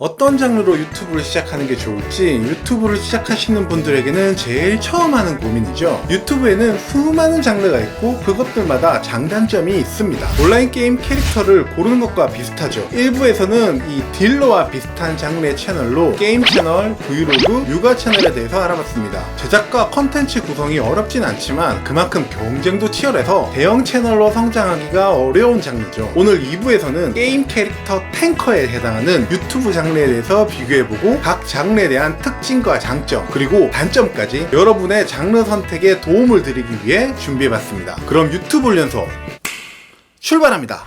어떤 장르로 유튜브를 시작하는 게 좋을지 유튜브를 시작하시는 분들에게는 제일 처음 하는 고민이죠. 유튜브에는 수많은 장르가 있고 그것들마다 장단점이 있습니다. 온라인 게임 캐릭터를 고르는 것과 비슷하죠. 일부에서는 이 딜러와 비슷한 장르의 채널로 게임 채널, 브이로그, 육아 채널에 대해서 알아봤습니다. 제작과 컨텐츠 구성이 어렵진 않지만 그만큼 경쟁도 치열해서 대형 채널로 성장하기가 어려운 장르죠. 오늘 2부에서는 게임 캐릭터 탱커에 해당하는 유튜브 장르에 대해서 비교해보고 각 장르에 대한 특징과 장점 그리고 단점까지 여러분의 장르 선택에 도움을 드리기 위해 준비해봤습니다. 그럼 유튜브 훈련소 출발합니다.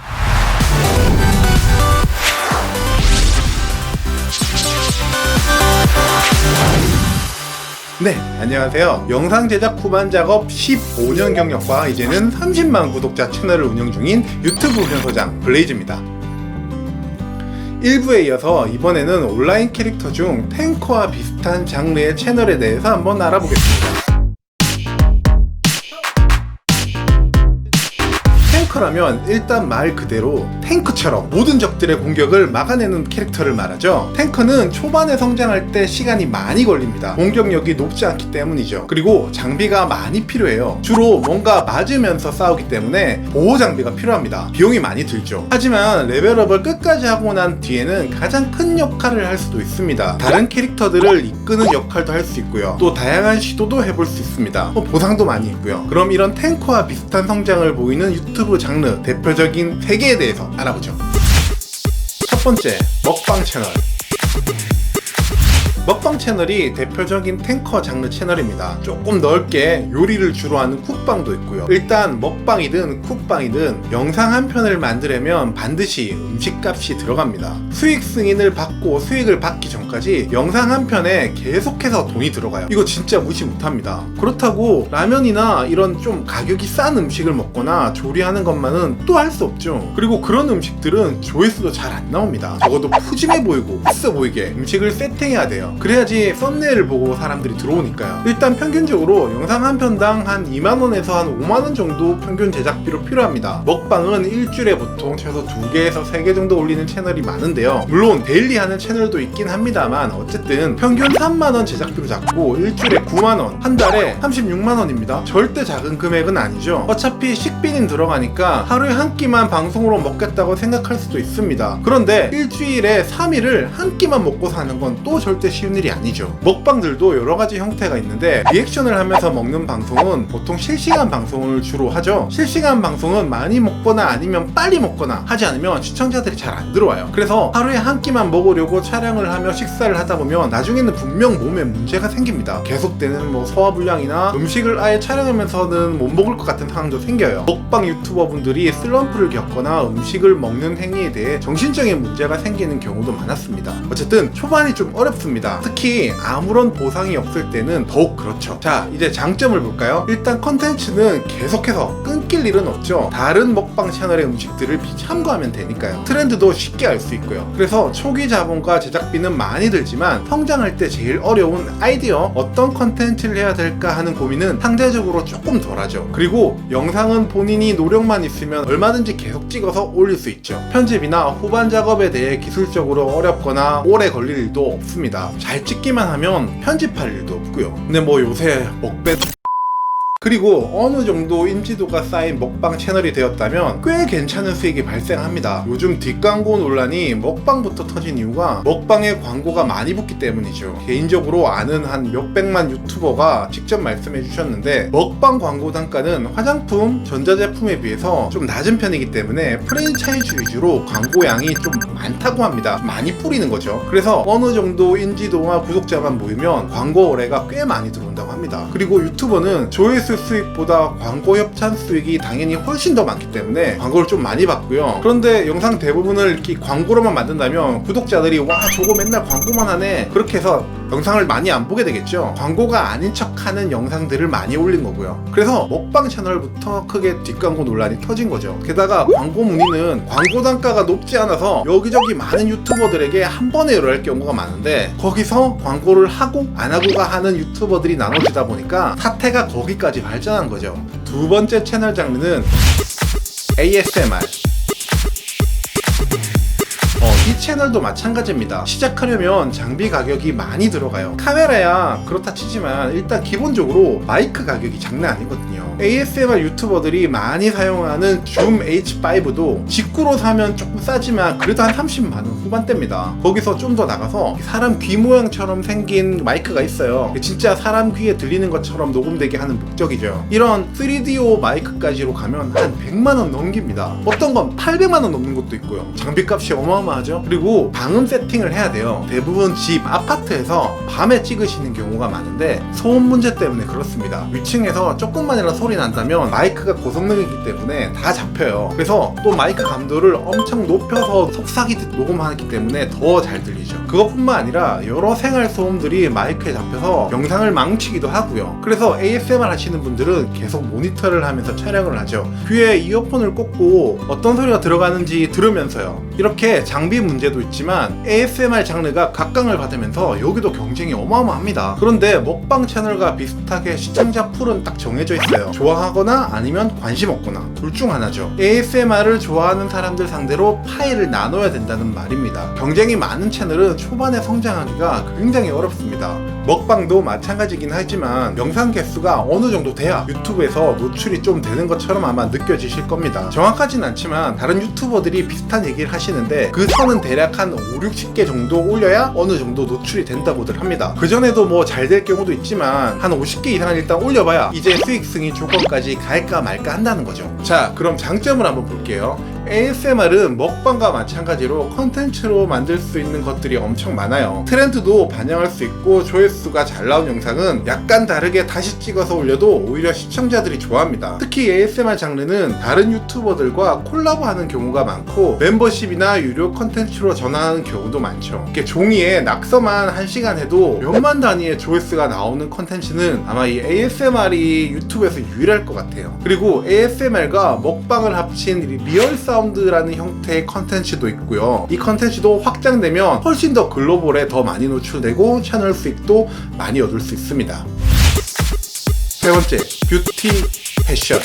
네, 안녕하세요. 영상 제작 후반 작업 15년 경력과 이제는 30만 구독자 채널을 운영 중인 유튜브 훈련소장 블레이즈입니다. 1부에 이어서 이번에는 온라인 캐릭터 중 탱커와 비슷한 장르의 채널에 대해서 한번 알아보겠습니다. 탱커라면 일단 말 그대로 탱크처럼 모든 적들의 공격을 막아내는 캐릭터를 말하죠. 탱커는 초반에 성장할 때 시간이 많이 걸립니다. 공격력이 높지 않기 때문이죠. 그리고 장비가 많이 필요해요. 주로 뭔가 맞으면서 싸우기 때문에 보호 장비가 필요합니다. 비용이 많이 들죠. 하지만 레벨업을 끝까지 하고 난 뒤에는 가장 큰 역할을 할 수도 있습니다. 다른 캐릭터들을 이끄는 역할도 할 수 있고요. 또 다양한 시도도 해볼 수 있습니다. 보상도 많이 있고요. 그럼 이런 탱커와 비슷한 성장을 보이는 유튜브 장르 대표적인 3개에 대해서 알아보죠. 첫 번째, 먹방 채널. 먹방 채널이 대표적인 탱커 장르 채널입니다. 조금 넓게 요리를 주로 하는 쿡방도 있고요. 일단 먹방이든 쿡방이든 영상 한 편을 만들려면 반드시 음식값이 들어갑니다. 수익 승인을 받고 수익을 받기 전까지 영상 한 편에 계속해서 돈이 들어가요. 이거 진짜 무시 못합니다. 그렇다고 라면이나 이런 좀 가격이 싼 음식을 먹거나 조리하는 것만은 또 할 수 없죠. 그리고 그런 음식들은 조회수도 잘 안 나옵니다. 적어도 푸짐해 보이고 있어 보이게 음식을 세팅해야 돼요. 그래야지 썸네일을 보고 사람들이 들어오니까요. 일단 평균적으로 영상 한 편당 한 2만원에서 한 5만원 정도 평균 제작비로 필요합니다. 먹방은 일주일에 보통 최소 2개에서 3개 정도 올리는 채널이 많은데요. 물론 데일리 하는 채널도 있긴 합니다만 어쨌든 평균 3만원 제작비로 잡고 일주일에 9만원, 한 달에 36만원입니다. 절대 작은 금액은 아니죠. 어차피 식비는 들어가니까 하루에 한 끼만 방송으로 먹겠다고 생각할 수도 있습니다. 그런데 일주일에 3일을 한 끼만 먹고 사는 건 또 절대 쉬운 일이 아니죠. 먹방들도 여러가지 형태가 있는데 리액션을 하면서 먹는 방송은 보통 실시간 방송을 주로 하죠. 실시간 방송은 많이 먹거나 아니면 빨리 먹거나 하지 않으면 시청자들이 잘 안 들어와요. 그래서 하루에 한 끼만 먹으려고 촬영을 하며 식사를 하다 보면 나중에는 분명 몸에 문제가 생깁니다. 계속되는 소화불량이나 음식을 아예 촬영하면서는 못 먹을 것 같은 상황도 생겨요. 먹방 유튜버 분들이 슬럼프를 겪거나 음식을 먹는 행위에 대해 정신적인 문제가 생기는 경우도 많았습니다. 어쨌든 초반이 좀 어렵습니다. 특히 아무런 보상이 없을 때는 더욱 그렇죠. 자, 이제 장점을 볼까요? 일단 컨텐츠는 계속해서 끊길 일은 없죠. 다른 먹방 채널의 음식들을 참고하면 되니까요. 트렌드도 쉽게 알 수 있고요. 그래서 초기 자본과 제작비는 많이 들지만 성장할 때 제일 어려운 아이디어, 어떤 컨텐츠를 해야 될까 하는 고민은 상대적으로 조금 덜하죠. 그리고 영상은 본인이 노력만 있으면 얼마든지 계속 찍어서 올릴 수 있죠. 편집이나 후반 작업에 대해 기술적으로 어렵거나 오래 걸릴 일도 없습니다. 잘 찍기만 하면 편집할 일도 없고요. 근데 요새 먹배 그리고 어느 정도 인지도가 쌓인 먹방 채널이 되었다면 꽤 괜찮은 수익이 발생합니다. 요즘 뒷광고 논란이 먹방부터 터진 이유가 먹방에 광고가 많이 붙기 때문이죠. 개인적으로 아는 한 몇백만 유튜버가 직접 말씀해 주셨는데 먹방 광고 단가는 화장품, 전자제품에 비해서 좀 낮은 편이기 때문에 프랜차이즈 위주로 광고량이 좀 많다고 합니다. 많이 뿌리는 거죠. 그래서 어느 정도 인지도와 구독자만 모이면 광고 거래가 꽤 많이 들어온다고 합니다. 그리고 유튜버는 조회수 수익보다 광고 협찬 수익이 당연히 훨씬 더 많기 때문에 광고를 좀 많이 받고요. 그런데 영상 대부분을 이렇게 광고로만 만든다면 구독자들이 와 저거 맨날 광고만 하네 그렇게 해서 영상을 많이 안 보게 되겠죠. 광고가 아닌 척하는 영상들을 많이 올린 거고요. 그래서 먹방 채널부터 크게 뒷광고 논란이 터진 거죠. 게다가 광고 문의는 광고 단가가 높지 않아서 여기저기 많은 유튜버들에게 한 번에 열할 경우가 많은데 거기서 광고를 하고 안 하고가 하는 유튜버들이 나눠지다 보니까 사태가 거기까지 발전한 거죠. 두 번째 채널 장르는 ASMR. 이 채널도 마찬가지입니다. 시작하려면 장비 가격이 많이 들어가요. 카메라야 그렇다 치지만 일단 기본적으로 마이크 가격이 장난 아니거든요. ASMR 유튜버들이 많이 사용하는 줌 H5도 직구로 사면 조금 싸지만 그래도 한 30만원 후반대입니다. 거기서 좀 더 나가서 사람 귀 모양처럼 생긴 마이크가 있어요. 진짜 사람 귀에 들리는 것처럼 녹음되게 하는 목적이죠. 이런 3DO 마이크까지로 가면 한 100만원 넘깁니다. 어떤 건 800만원 넘는 것도 있고요. 장비값이 어마어마하죠. 그리고 방음 세팅을 해야 돼요. 대부분 집, 아파트에서 밤에 찍으시는 경우가 많은데 소음 문제 때문에 그렇습니다. 위층에서 조금만이라도 소리 난다면 마이크가 고성능이기 때문에 다 잡혀요. 그래서 또 마이크 감도를 엄청 높여서 속삭이듯 녹음하기 때문에 더 잘 들리죠. 그것뿐만 아니라 여러 생활 소음들이 마이크에 잡혀서 영상을 망치기도 하고요. 그래서 ASMR 하시는 분들은 계속 모니터를 하면서 촬영을 하죠. 귀에 이어폰을 꽂고 어떤 소리가 들어가는지 들으면서요. 이렇게 장비 문제도 있지만 ASMR 장르가 각광을 받으면서 여기도 경쟁이 어마어마합니다. 그런데 먹방 채널과 비슷하게 시청자 풀은 딱 정해져 있어요. 좋아하거나 아니면 관심 없거나 둘 중 하나죠. ASMR을 좋아하는 사람들 상대로 파일을 나눠야 된다는 말입니다. 경쟁이 많은 채널은 초반에 성장하기가 굉장히 어렵습니다. 먹방도 마찬가지긴 하지만 영상 개수가 어느 정도 돼야 유튜브에서 노출이 좀 되는 것처럼 아마 느껴지실 겁니다. 정확하진 않지만 다른 유튜버들이 비슷한 얘기를 하시는데 그 선은 대략 한 5, 60개 정도 올려야 어느 정도 노출이 된다고들 합니다. 그전에도 뭐 잘 될 경우도 있지만 한 50개 이상은 일단 올려봐야 이제 수익 승인 조건까지 갈까 말까 한다는 거죠. 자, 그럼 장점을 한번 볼게요. ASMR은 먹방과 마찬가지로 컨텐츠로 만들 수 있는 것들이 엄청 많아요. 트렌드도 반영할 수 있고 조회수가 잘 나온 영상은 약간 다르게 다시 찍어서 올려도 오히려 시청자들이 좋아합니다. 특히 ASMR 장르는 다른 유튜버들과 콜라보하는 경우가 많고 멤버십이나 유료 컨텐츠로 전환하는 경우도 많죠. 이렇게 종이에 낙서만 1시간 해도 몇만 단위의 조회수가 나오는 컨텐츠는 아마 이 ASMR이 유튜브에서 유일할 것 같아요. 그리고 ASMR과 먹방을 합친 리얼 사운드라는 형태의 컨텐츠도 있고요. 이 컨텐츠도 확장되면 훨씬 더 글로벌에 더 많이 노출되고 채널 수익도 많이 얻을 수 있습니다. 세 번째, 뷰티, 패션.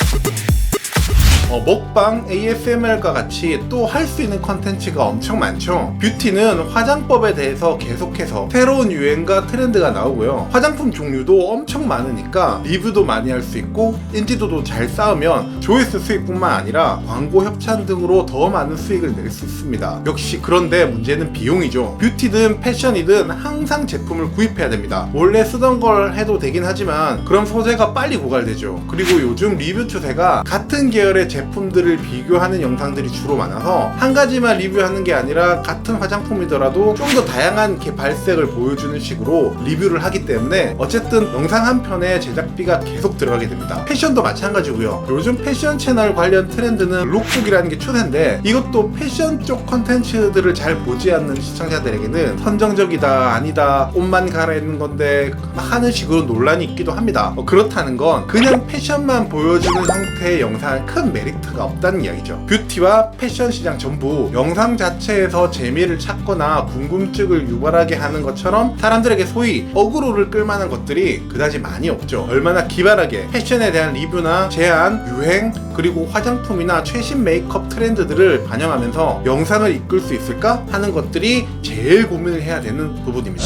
먹방, ASMR과 같이 또 할 수 있는 컨텐츠가 엄청 많죠. 뷰티는 화장법에 대해서 계속해서 새로운 유행과 트렌드가 나오고요. 화장품 종류도 엄청 많으니까 리뷰도 많이 할 수 있고 인지도도 잘 쌓으면 조회수 수익뿐만 아니라 광고 협찬 등으로 더 많은 수익을 낼 수 있습니다. 역시 그런데 문제는 비용이죠. 뷰티든 패션이든 항상 제품을 구입해야 됩니다. 원래 쓰던 걸 해도 되긴 하지만 그럼 소재가 빨리 고갈되죠. 그리고 요즘 리뷰 추세가 같은 계열의 제품들을 비교하는 영상들이 주로 많아서 한 가지만 리뷰하는 게 아니라 같은 화장품이더라도 좀 더 다양한 발색을 보여주는 식으로 리뷰를 하기 때문에 어쨌든 영상 한 편에 제작비가 계속 들어가게 됩니다. 패션도 마찬가지고요. 요즘 패션 채널 관련 트렌드는 룩북이라는 게 추세인데 이것도 패션 쪽 컨텐츠들을 잘 보지 않는 시청자들에게는 선정적이다 아니다 옷만 갈아입는 건데 하는 식으로 논란이 있기도 합니다. 그렇다는 건 그냥 패션만 보여주는 형태의 영상은 큰 메리트가 없다는 이야기죠. 뷰티와 패션 시장 전부 영상 자체에서 재미를 찾거나 궁금증을 유발하게 하는 것처럼 사람들에게 소위 어그로를 끌만한 것들이 그다지 많이 없죠. 얼마나 기발하게 패션에 대한 리뷰나 제안, 유행, 그리고 화장품이나 최신 메이크업 트렌드들을 반영하면서 영상을 이끌 수 있을까 하는 것들이 제일 고민을 해야 되는 부분입니다.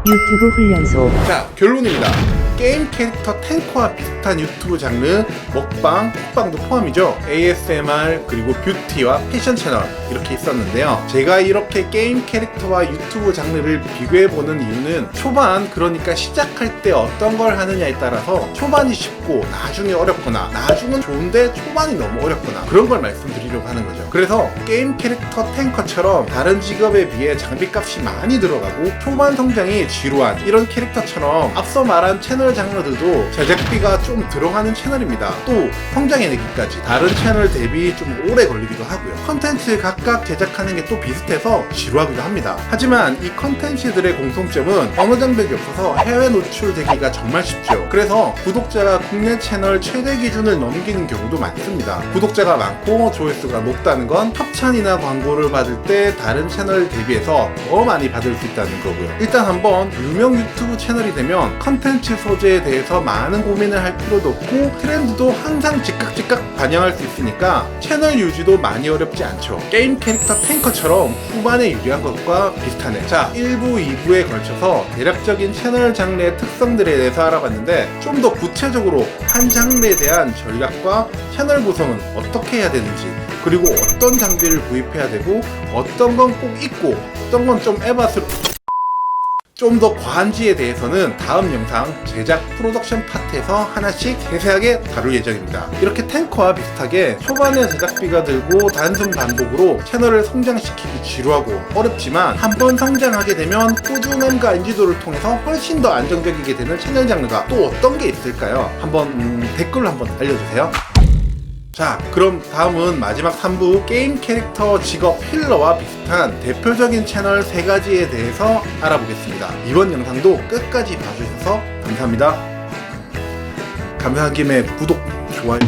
유튜브 훈련소. 자, 결론입니다. 게임 캐릭터 탱커와 비슷한 유튜브 장르, 먹방, 쿡방도 포함이죠. ASMR 그리고 뷰티와 패션 채널 이렇게 있었는데요. 제가 이렇게 게임 캐릭터와 유튜브 장르를 비교해보는 이유는 초반, 그러니까 시작할 때 어떤 걸 하느냐에 따라서 초반이 쉽고 나중에 어렵거나 나중은 좋은데 초반이 너무 어렵거나 그런 걸 말씀드리려고 하는 거죠. 그래서 게임 캐릭터 탱커처럼 다른 직업에 비해 장비값이 많이 들어가고 초반 성장이 지루한 이런 캐릭터처럼 앞서 말한 채널 장르들도 제작비가 좀 들어가는 채널입니다. 또 성장해내기까지 다른 채널 대비 좀 오래 걸리기도 하고요. 컨텐츠 각각 제작하는 게 또 비슷해서 지루하기도 합니다. 하지만 이 컨텐츠들의 공통점은 언어 장벽이 없어서 해외 노출되기가 정말 쉽죠. 그래서 구독자가 국내 채널 최대 기준을 넘기는 경우도 많습니다. 구독자가 많고 조회수가 높다는 건 협찬이나 광고를 받을 때 다른 채널 대비해서 더 많이 받을 수 있다는 거고요. 일단 한번 되면 유명 유튜브 채널이 되면 컨텐츠 소재에 대해서 많은 고민을 할 필요도 없고 트렌드도 항상 즉각 반영할 수 있으니까 채널 유지도 많이 어렵지 않죠. 게임 캐릭터 탱커처럼 후반에 유리한 것과 비슷하네. 자, 1부, 2부에 걸쳐서 대략적인 채널 장르의 특성들에 대해서 알아봤는데 좀 더 구체적으로 한 장르에 대한 전략과 채널 구성은 어떻게 해야 되는지, 그리고 어떤 장비를 구입해야 되고 어떤 건 꼭 있고 어떤 건 좀 에바스로 좀 더 과한지에 대해서는 다음 영상 제작 프로덕션 파트에서 하나씩 세세하게 다룰 예정입니다. 이렇게 탱커와 비슷하게 초반에 제작비가 들고 단순 반복으로 채널을 성장시키기 지루하고 어렵지만 한번 성장하게 되면 꾸준함과 인지도를 통해서 훨씬 더 안정적이게 되는 채널 장르가 또 어떤 게 있을까요? 한번 댓글로 한번 알려주세요. 자, 그럼 다음은 마지막 3부 게임 캐릭터 직업 힐러와 비슷한 대표적인 채널 3가지에 대해서 알아보겠습니다. 이번 영상도 끝까지 봐주셔서 감사합니다. 감사한 김에 구독, 좋아요